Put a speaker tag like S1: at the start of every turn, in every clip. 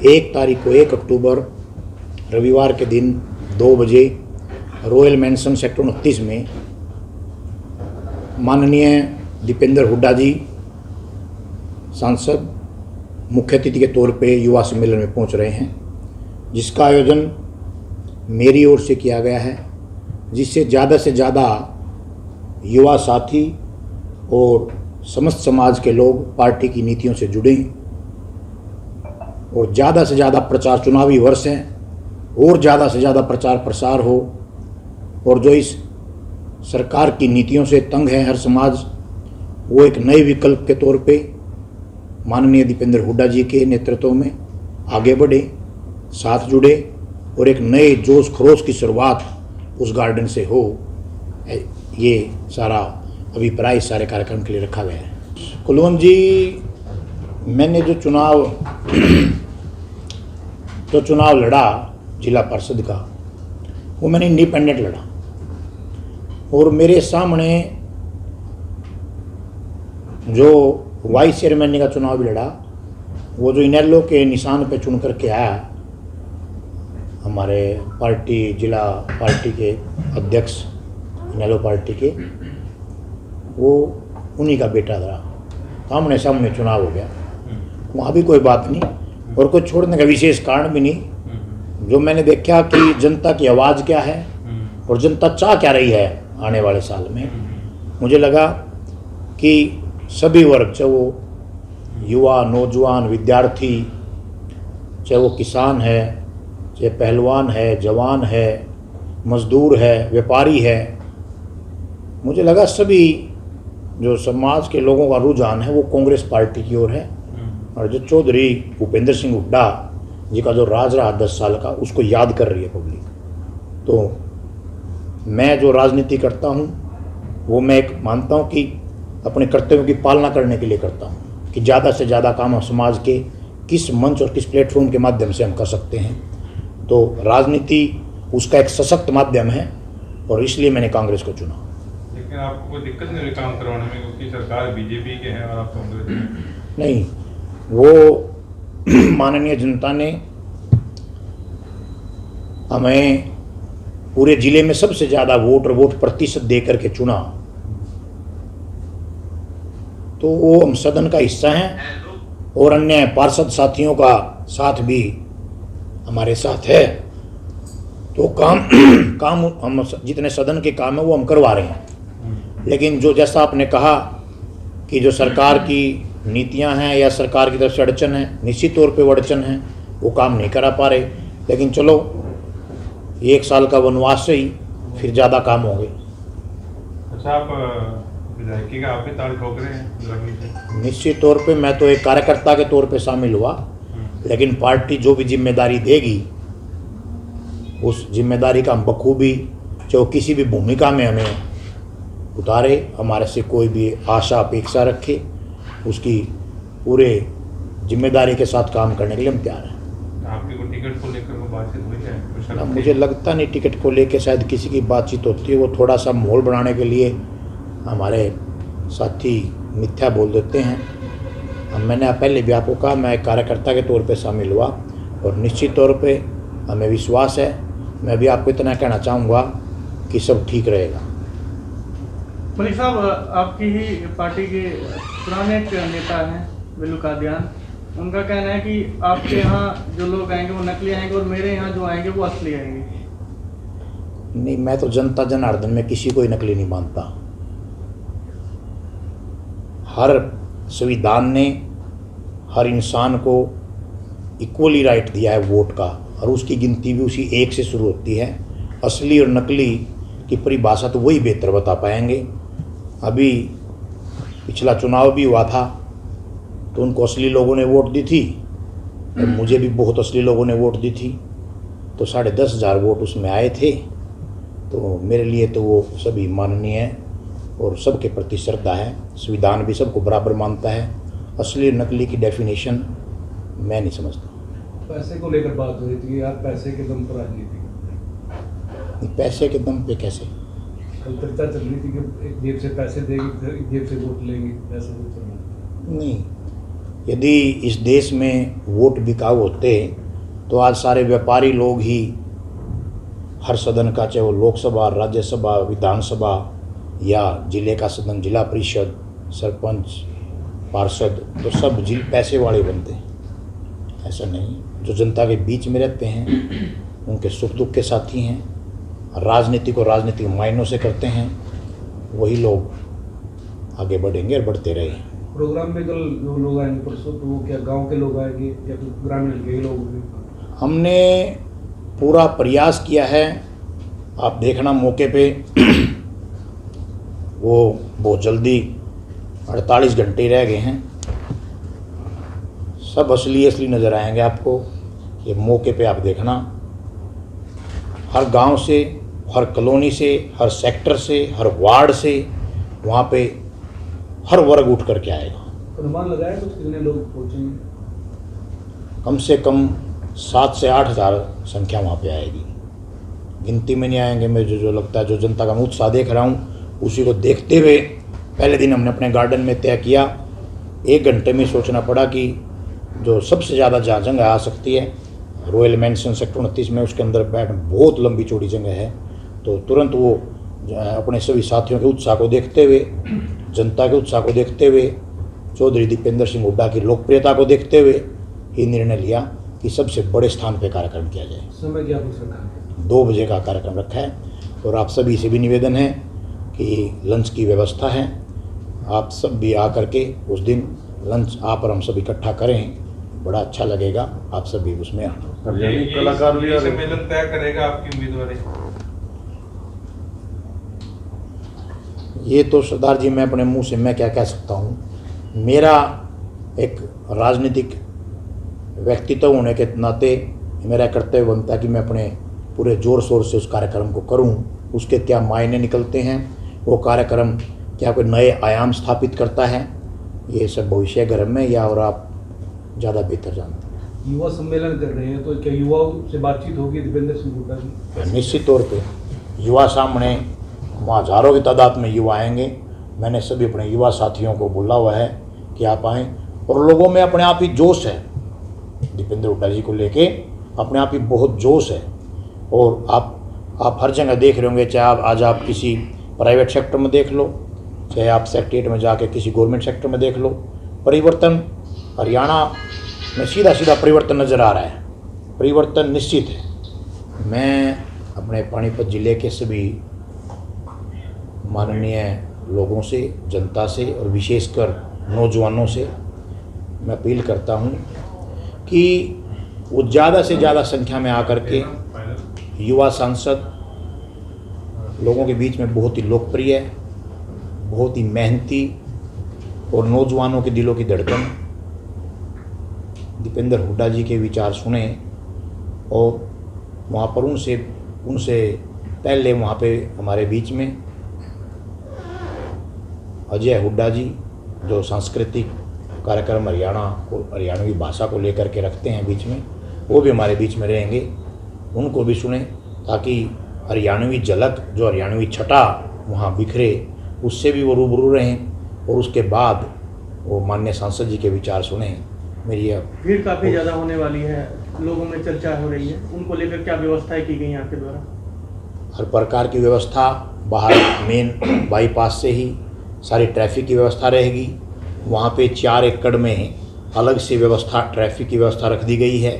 S1: 1 तारीख को 1 अक्टूबर रविवार के दिन 2 बजे रॉयल मैंसन सेक्टर 29 में माननीय दीपेंद्र हुड्डा जी सांसद मुख्य अतिथि के तौर पे युवा सम्मेलन में पहुंच रहे हैं, जिसका आयोजन मेरी ओर से किया गया है, जिससे ज़्यादा से ज़्यादा युवा साथी और समस्त समाज के लोग पार्टी की नीतियों से जुड़ें और ज़्यादा से ज़्यादा प्रचार, चुनावी वर्ष है और ज़्यादा से ज़्यादा प्रचार प्रसार हो और जो इस सरकार की नीतियों से तंग है हर समाज, वो एक नए विकल्प के तौर पे माननीय दीपेंद्र हुड्डा जी के नेतृत्व में आगे बढ़े, साथ जुड़े और एक नए जोश खरोश की शुरुआत उस गार्डन से हो। ये सारा अभिप्राय इस सारे कार्यक्रम के लिए रखा गया है। कुलवंत जी, मैंने जो चुनाव लड़ा जिला परिषद का, वो मैंने इंडिपेंडेंट लड़ा और मेरे सामने जो वाइस चेयरमैन का चुनाव भी लड़ा, वो जो इनेलो के निशान पे चुन करके आया, हमारे पार्टी जिला पार्टी के अध्यक्ष इनेलो पार्टी के, वो उन्हीं का बेटा था। आमने सामने चुनाव हो गया, वहाँ भी कोई बात नहीं और कोई छोड़ने का विशेष कारण भी नहीं। जो मैंने देखा कि जनता की आवाज़ क्या है और जनता चाह क्या रही है आने वाले साल में, मुझे लगा कि सभी वर्ग, चाहे वो युवा, नौजवान, विद्यार्थी, चाहे वो किसान है, चाहे पहलवान है, जवान है, मजदूर है, व्यापारी है, मुझे लगा सभी जो समाज के लोगों का रुझान है वो कांग्रेस पार्टी की ओर है। और जो चौधरी भूपेंद्र सिंह हुड्डा जी का जो राज रहा 10 साल का, उसको याद कर रही है पब्लिक। तो मैं जो राजनीति करता हूँ वो मैं एक मानता हूँ कि अपने कर्तव्यों की पालना करने के लिए करता हूँ कि ज़्यादा से ज़्यादा काम हम समाज के किस मंच और किस प्लेटफॉर्म के माध्यम से हम कर सकते हैं। तो राजनीति उसका एक सशक्त माध्यम है और इसलिए मैंने कांग्रेस को चुना।
S2: लेकिन आपको कोई दिक्कत नहीं हुई काम करवाने में, क्योंकि सरकार बीजेपी के हैं और आप कांग्रेस में?
S1: नहीं, वो माननीय जनता ने हमें पूरे जिले में सबसे ज़्यादा वोट प्रतिशत दे करके चुना, तो वो हम सदन का हिस्सा हैं और अन्य पार्षद साथियों का साथ भी हमारे साथ है। तो काम हम जितने सदन के काम है वो हम करवा रहे हैं। लेकिन जो जैसा आपने कहा कि जो सरकार की नीतियां हैं या सरकार की तरफ से अड़चन है, निश्चित तौर पे वो अड़चन है, वो काम नहीं करा पा रहे। लेकिन चलो 1 साल का वनवास से ही फिर ज़्यादा काम होंगे।
S2: अच्छा, आप विधायकी का आप भी ताल ठोक रहे हैं?
S1: निश्चित तौर पे मैं तो एक कार्यकर्ता के तौर पे शामिल हुआ, लेकिन पार्टी जो भी जिम्मेदारी देगी उस जिम्मेदारी का हम बखूबी, चाहे किसी भी भूमिका में हमें उतारे, हमारे से कोई भी आशा अपेक्षा रखे, उसकी पूरे जिम्मेदारी के साथ काम करने के लिए हम तैयार हैं।
S2: आपकी कोई टिकट को लेकर कोई बातचीत हुई है?
S1: मुझे लगता नहीं टिकट को लेकर शायद किसी की बातचीत होती है। वो थोड़ा सा माहौल बनाने के लिए हमारे साथी मिथ्या बोल देते हैं। मैंने पहले भी आपको कहा, मैं एक कार्यकर्ता के तौर पे शामिल हुआ और निश्चित तौर पे हमें विश्वास है। मैं भी आपको इतना कहना चाहूँगा कि सब ठीक रहेगा।
S3: मलिक साहब, आपकी ही पार्टी के पुराने एक नेता हैं बिल्लू कादियान, उनका कहना है कि आपके यहाँ जो लोग आएंगे वो नकली आएंगे और मेरे यहाँ जो आएंगे वो असली आएंगे।
S1: नहीं, मैं तो जनता जनार्दन में किसी को ही नकली नहीं मानता। हर संविधान ने हर इंसान को इक्वली राइट दिया है वोट का, और उसकी गिनती भी उसी 1 से शुरू होती है। असली और नकली की परिभाषा तो वही बेहतर बता पाएंगे। अभी पिछला चुनाव भी हुआ था तो उनको असली लोगों ने वोट दी थी और मुझे भी बहुत असली लोगों ने वोट दी थी, तो 10,500 वोट उसमें आए थे। तो मेरे लिए तो वो सभी माननीय है और सबके प्रति श्रद्धा है। संविधान भी सबको बराबर मानता है। असली और नकली की डेफिनेशन मैं नहीं समझता।
S4: पैसे को लेकर बात हो रही थी, आप पैसे के दम पर राजनीति करते हैं।
S1: पैसे के दम पे कैसे?
S4: कल चर्चा चल रही थी कि एक जेब से पैसे देंगे, एक जेब से वोट लेंगे, ऐसा कुछ चल रहा है।
S1: नहीं, यदि इस देश में वोट बिकाऊ होते तो आज सारे व्यापारी लोग ही हर सदन का, चाहे वो लोकसभा, राज्यसभा, विधानसभा या जिले का सदन, जिला परिषद, सरपंच, पार्षद, तो सब पैसे वाले बनते हैं। ऐसा नहीं, जो जनता के बीच में रहते हैं, उनके सुख दुख के साथी हैं, राजनीति को राजनीतिक मायनों से करते हैं, वही लोग आगे बढ़ेंगे और बढ़ते रहें।
S4: प्रोग्राम में कल जो लोग आएंगे परसों, तो वो क्या गांव के लोग आएंगे या फिर ग्रामीण के लोग होंगे?
S1: हमने पूरा प्रयास किया है। आप देखना मौके पे वो बहुत जल्दी 48 घंटे रह गए हैं, सब असली नज़र आएंगे आपको। ये मौके पे आप देखना, हर गांव से, हर कॉलोनी से, हर सेक्टर से, हर वार्ड से, वहाँ पे हर वर्ग उठ करके आएगा।
S4: अनुमान लगाया कुछ कितने लोग पहुँचेंगे?
S1: कम से कम 7 से 8 हज़ार संख्या वहाँ पे आएगी। गिनती में नहीं आएंगे। मुझे जो लगता है, जो जनता का उत्साह देख रहा हूँ, उसी को देखते हुए पहले दिन हमने अपने गार्डन में तय किया। 1 घंटे में सोचना पड़ा कि जो सबसे ज़्यादा जहाँ जगह आ सकती है, रॉयल मैंसन सेक्टर 29 में, उसके अंदर बैठ बहुत लंबी चौड़ी जगह है। तो तुरंत वो अपने सभी साथियों के उत्साह को देखते हुए, जनता के उत्साह को देखते हुए, चौधरी दीपेंद्र सिंह हुड्डा की लोकप्रियता को देखते हुए ही निर्णय लिया कि सबसे बड़े स्थान पे कार्यक्रम किया जाए।
S4: समय क्या कुछ रखा है?
S1: 2 बजे का कार्यक्रम रखा है। और आप सभी से भी निवेदन है कि लंच की व्यवस्था है, आप सब भी आकर के उस दिन लंच आप और हम सब इकट्ठा करें, बड़ा अच्छा लगेगा। आप सभी उसमें आना।
S2: कलाकार भी सम्मेलन तय करेगा आपकी उम्मीदवारी?
S1: ये तो सरदार जी, मैं अपने मुंह से मैं क्या कह सकता हूँ। मेरा एक राजनीतिक व्यक्तित्व होने के नाते मेरा कर्तव्य बनता है कि मैं अपने पूरे ज़ोर शोर से उस कार्यक्रम को करूं। उसके क्या मायने निकलते हैं, वो कार्यक्रम क्या कोई नए आयाम स्थापित करता है, ये सब भविष्य गर्म में या और आप ज़्यादा बेहतर जानते हैं।
S4: युवा सम्मेलन कर रहे हैं, तो क्या युवाओं से बातचीत होगी दीपेंद्र सिंह हुड्डा की?
S1: निश्चित तौर पे युवा सामने, वहाँ हज़ारों की तादाद में युवा आएंगे। मैंने सभी अपने युवा साथियों को बोला हुआ है कि आप आएँ, और लोगों में अपने आप ही जोश है। दीपेंद्र हुड्डा जी को लेके अपने आप ही बहुत जोश है। और आप हर जगह देख रहे होंगे, चाहे आज आप किसी प्राइवेट सेक्टर में देख लो, चाहे आप सेक्रेटरीट में जाके किसी गवर्नमेंट सेक्टर में देख लो, परिवर्तन हरियाणा में सीधा परिवर्तन नज़र आ रहा है। परिवर्तन निश्चित है। मैं अपने पानीपत ज़िले के सभी माननीय लोगों से, जनता से और विशेषकर नौजवानों से मैं अपील करता हूं कि वो ज़्यादा से ज़्यादा संख्या में आकर के, युवा सांसद लोगों के बीच में बहुत ही लोकप्रिय, बहुत ही मेहनती और नौजवानों के दिलों की धड़कन दीपेंद्र हुड्डा जी के विचार सुने। और वहाँ पर उनसे पहले वहाँ पे हमारे बीच में अजय हुड्डा जी, जो सांस्कृतिक कार्यक्रम हरियाणा को, हरियाणवी भाषा को लेकर के रखते हैं बीच में, वो भी हमारे बीच में रहेंगे। उनको भी सुने ताकि हरियाणवी झलक, जो हरियाणवी छटा वहाँ बिखरे, उससे भी वो रूबरू रहें। और उसके बाद वो माननीय सांसद जी के विचार सुने। मेरी
S3: भीड़ काफ़ी ज़्यादा होने वाली है, लोगों में चर्चा हो रही है, उनको लेकर क्या व्यवस्थाएं की गई आपके द्वारा?
S1: हर प्रकार की व्यवस्था, बाहर मेन बाईपास से ही सारी ट्रैफिक की व्यवस्था रहेगी। वहाँ पे 4 एकड़ में अलग से व्यवस्था, ट्रैफिक की व्यवस्था रख दी गई है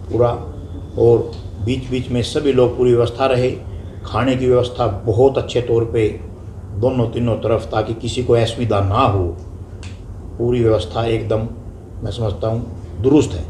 S1: पूरा। और बीच बीच में सभी लोग पूरी व्यवस्था रहे। खाने की व्यवस्था बहुत अच्छे तौर पे दोनों तीनों तरफ, ताकि किसी को असुविधा ना हो। पूरी व्यवस्था एकदम मैं समझता हूँ दुरुस्त है।